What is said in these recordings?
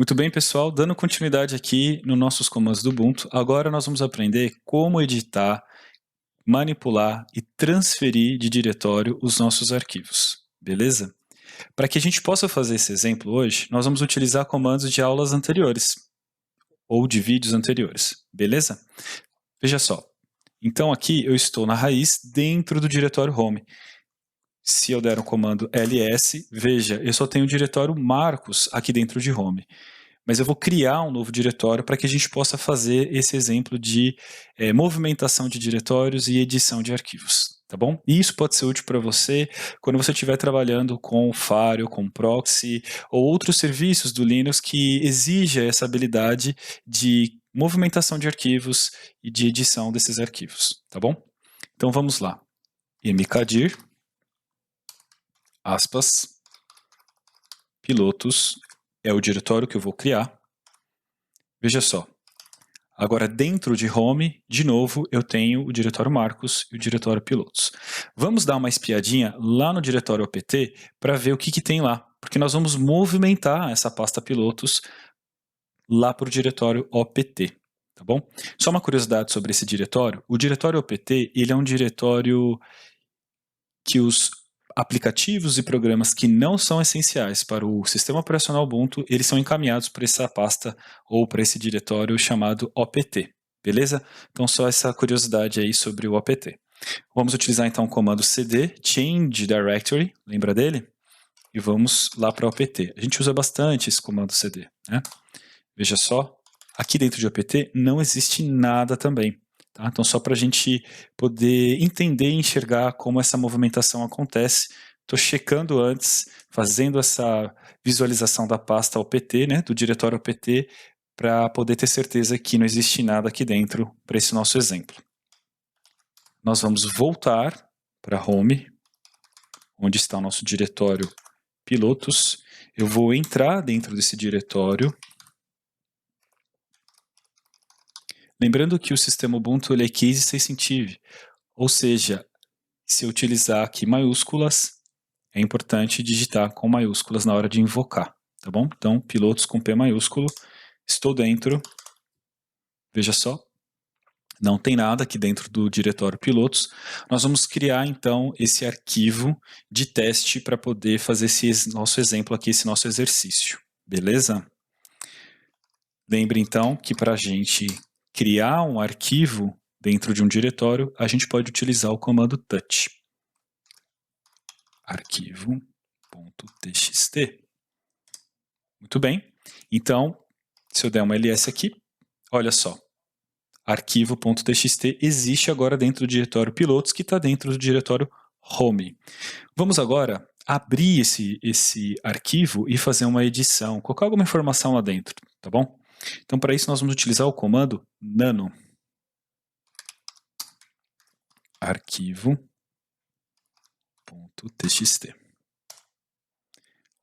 Muito bem, pessoal, dando continuidade aqui nos nossos comandos do Ubuntu, agora nós vamos aprender como editar, manipular e transferir de diretório os nossos arquivos, beleza? Para que a gente possa fazer esse exemplo hoje, nós vamos utilizar comandos de aulas anteriores, ou de vídeos anteriores, beleza? Veja só, então aqui eu estou na raiz dentro do diretório home. Se eu der o comando ls, veja, eu só tenho o diretório Marcos aqui dentro de home. Mas eu vou criar um novo diretório para que a gente possa fazer esse exemplo de movimentação de diretórios e edição de arquivos, tá bom? E isso pode ser útil para você quando você estiver trabalhando com Firewall, com Proxy ou outros serviços do Linux que exija essa habilidade de movimentação de arquivos e de edição desses arquivos, tá bom? Então vamos lá. mkdir, aspas, pilotos, é o diretório que eu vou criar. Veja só, agora dentro de home, de novo, eu tenho o diretório Marcos e o diretório pilotos. Vamos dar uma espiadinha lá no diretório opt para ver o que tem lá, porque nós vamos movimentar essa pasta pilotos lá para o diretório opt, tá bom? Só uma curiosidade sobre esse diretório, o diretório opt, ele é um diretório que os aplicativos e programas que não são essenciais para o sistema operacional Ubuntu, eles são encaminhados para essa pasta ou para esse diretório chamado opt, beleza? Então só essa curiosidade aí sobre o opt. Vamos utilizar então o comando cd, change directory, lembra dele? E vamos lá para opt. A gente usa bastante esse comando cd, né? Veja só, aqui dentro de opt não existe nada também. Tá? Então, só para a gente poder entender e enxergar como essa movimentação acontece, estou checando antes, fazendo essa visualização da pasta opt, né, do diretório opt, para poder ter certeza que não existe nada aqui dentro para esse nosso exemplo. Nós vamos voltar para home, onde está o nosso diretório pilotos. Eu vou entrar dentro desse diretório. Lembrando que o sistema Ubuntu ele é case sensitive, ou seja, se eu utilizar aqui maiúsculas, é importante digitar com maiúsculas na hora de invocar, tá bom? Então, pilotos com P maiúsculo, estou dentro, veja só, não tem nada aqui dentro do diretório pilotos. Nós vamos criar, então, esse arquivo de teste para poder fazer esse nosso exemplo aqui, esse nosso exercício, beleza? Lembre, então, que para a gente criar um arquivo dentro de um diretório, a gente pode utilizar o comando touch. Arquivo.txt. Muito bem. Então, se eu der uma ls aqui, olha só. Arquivo.txt existe agora dentro do diretório pilotos, que está dentro do diretório home. Vamos agora abrir esse arquivo e fazer uma edição, colocar alguma informação lá dentro, tá bom? Então, para isso, nós vamos utilizar o comando nano. Arquivo.txt.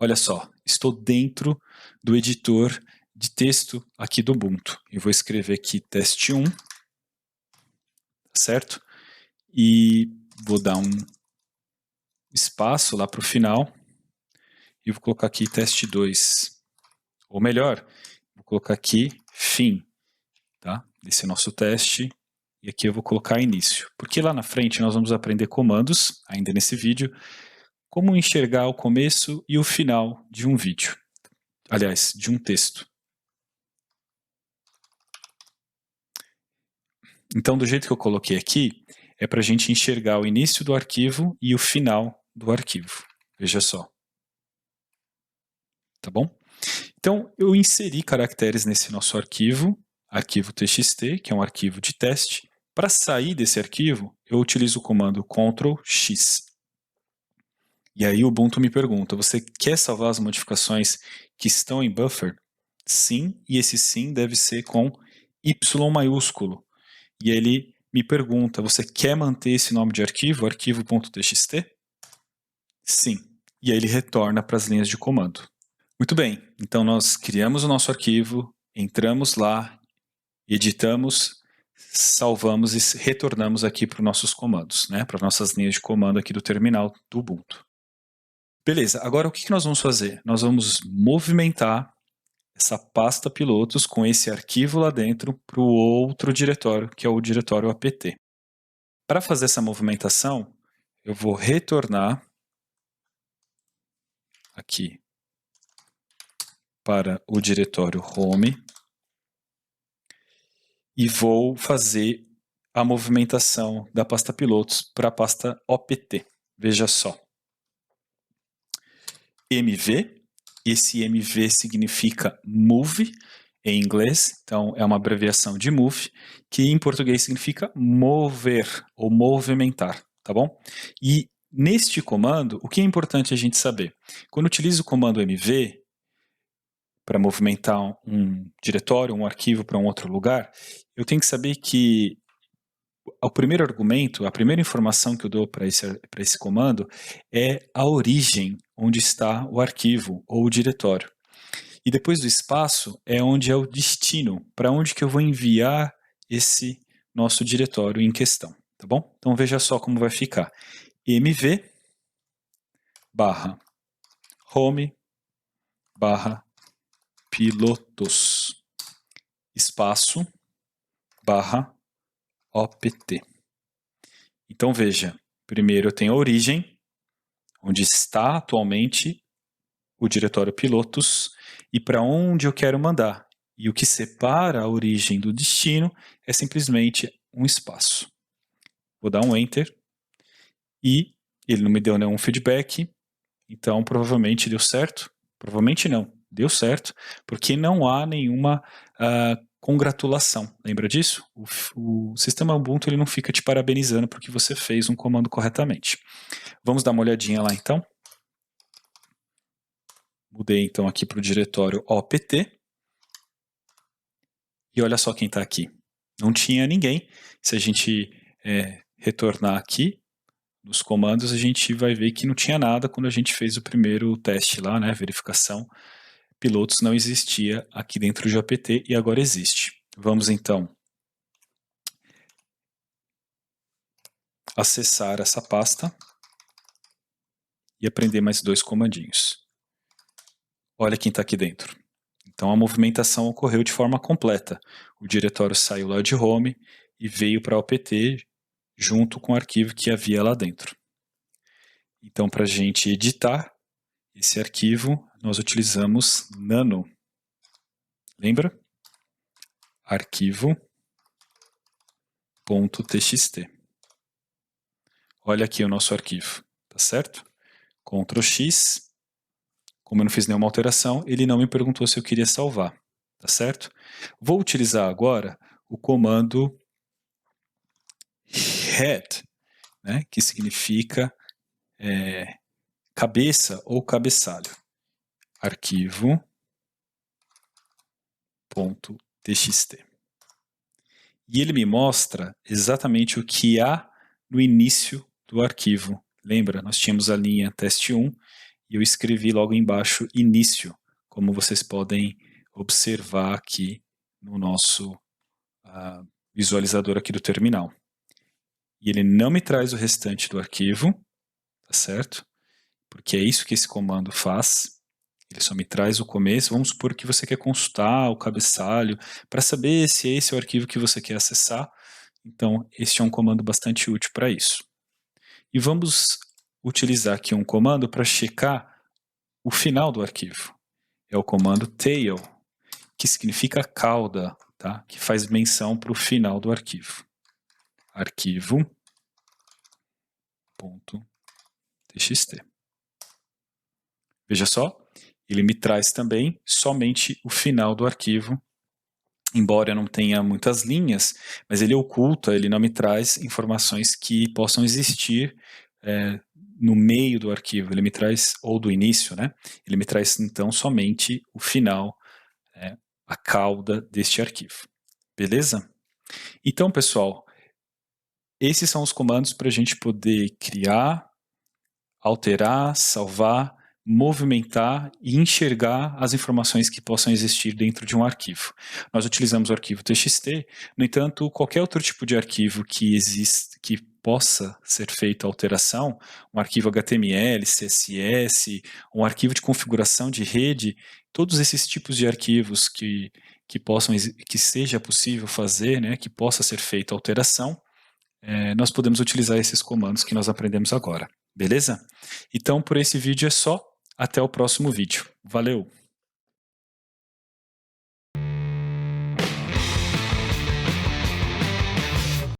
Olha só, estou dentro do editor de texto aqui do Ubuntu. Eu vou escrever aqui teste1, certo? E vou dar um espaço lá para o final e vou colocar aqui teste2. Ou melhor, vou colocar aqui fim, tá? Esse é o nosso teste. E aqui eu vou colocar início. Porque lá na frente nós vamos aprender comandos, ainda nesse vídeo, como enxergar o começo e o final de um vídeo. Aliás, de um texto. Então, do jeito que eu coloquei aqui, é para a gente enxergar o início do arquivo e o final do arquivo. Veja só. Tá bom? Então, eu inseri caracteres nesse nosso arquivo, arquivo txt, que é um arquivo de teste. Para sair desse arquivo, eu utilizo o comando Ctrl+X. E aí o Ubuntu me pergunta, você quer salvar as modificações que estão em buffer? Sim, e esse sim deve ser com Y maiúsculo. E ele me pergunta, você quer manter esse nome de arquivo, arquivo.txt? Sim. E aí ele retorna para as linhas de comando. Muito bem, então nós criamos o nosso arquivo, entramos lá, editamos, salvamos e retornamos aqui para os nossos comandos, né? Para as nossas linhas de comando aqui do terminal do Ubuntu. Beleza, agora o que nós vamos fazer? Nós vamos movimentar essa pasta pilotos com esse arquivo lá dentro para o outro diretório, que é o diretório apt. Para fazer essa movimentação, eu vou retornar aqui para o diretório home e vou fazer a movimentação da pasta pilotos para a pasta opt. Veja só. MV, esse MV significa move em inglês, então é uma abreviação de move, que em português significa mover ou movimentar, tá bom? E neste comando, o que é importante a gente saber? Quando eu utilizo o comando MV para movimentar um diretório, um arquivo para um outro lugar, eu tenho que saber que o primeiro argumento, a primeira informação que eu dou para esse comando é a origem onde está o arquivo ou o diretório. E depois do espaço é onde é o destino, para onde que eu vou enviar esse nosso diretório em questão, tá bom? Então veja só como vai ficar. mv barra home barra pilotos espaço barra opt. Então veja, primeiro eu tenho a origem, onde está atualmente o diretório pilotos e para onde eu quero mandar. E o que separa a origem do destino é simplesmente um espaço. Vou dar um Enter e ele não me deu nenhum feedback, então provavelmente deu certo. Provavelmente não, deu certo, porque não há nenhuma congratulação. Lembra disso? O sistema Ubuntu ele não fica te parabenizando porque você fez um comando corretamente. Vamos dar uma olhadinha lá então. Mudei então aqui para o diretório opt. E olha só quem está aqui. Não tinha ninguém. Se a gente retornar aqui nos comandos, a gente vai ver que não tinha nada quando a gente fez o primeiro teste lá, né? Verificação. Pilotos não existia aqui dentro de apt e agora existe. Vamos então acessar essa pasta e aprender mais dois comandinhos. Olha quem está aqui dentro. Então a movimentação ocorreu de forma completa. O diretório saiu lá de home e veio para opt junto com o arquivo que havia lá dentro. Então, para a gente editar esse arquivo, nós utilizamos nano. Lembra? Arquivo.txt. Olha aqui o nosso arquivo, tá certo? Ctrl X. Como eu não fiz nenhuma alteração, ele não me perguntou se eu queria salvar, tá certo? Vou utilizar agora o comando head, né, que significa cabeça ou cabeçalho. Arquivo.txt. E ele me mostra exatamente o que há no início do arquivo. Lembra? Nós tínhamos a linha teste1 e eu escrevi logo embaixo início, como vocês podem observar aqui no nosso visualizador aqui do terminal. E ele não me traz o restante do arquivo, tá certo? Porque é isso que esse comando faz. Ele só me traz o começo. Vamos supor que você quer consultar o cabeçalho para saber se esse é o arquivo que você quer acessar. Então, este é um comando bastante útil para isso. E vamos utilizar aqui um comando para checar o final do arquivo. É o comando tail, que significa cauda, tá? Que faz menção para o final do arquivo. Arquivo.txt. Veja só, ele me traz também somente o final do arquivo, embora não tenha muitas linhas, mas ele oculta, ele não me traz informações que possam existir no meio do arquivo, ele me traz, ou do início, né? Ele me traz então somente o final, a cauda deste arquivo. Beleza? Então, pessoal, esses são os comandos para a gente poder criar, alterar, salvar, movimentar e enxergar as informações que possam existir dentro de um arquivo. Nós utilizamos o arquivo TXT, no entanto, qualquer outro tipo de arquivo que existe, que possa ser feita alteração, um arquivo HTML, CSS, um arquivo de configuração de rede, todos esses tipos de arquivos que seja possível fazer, né, que possa ser feita alteração, nós podemos utilizar esses comandos que nós aprendemos agora, beleza? Então, por esse vídeo é só. Até o próximo vídeo. Valeu!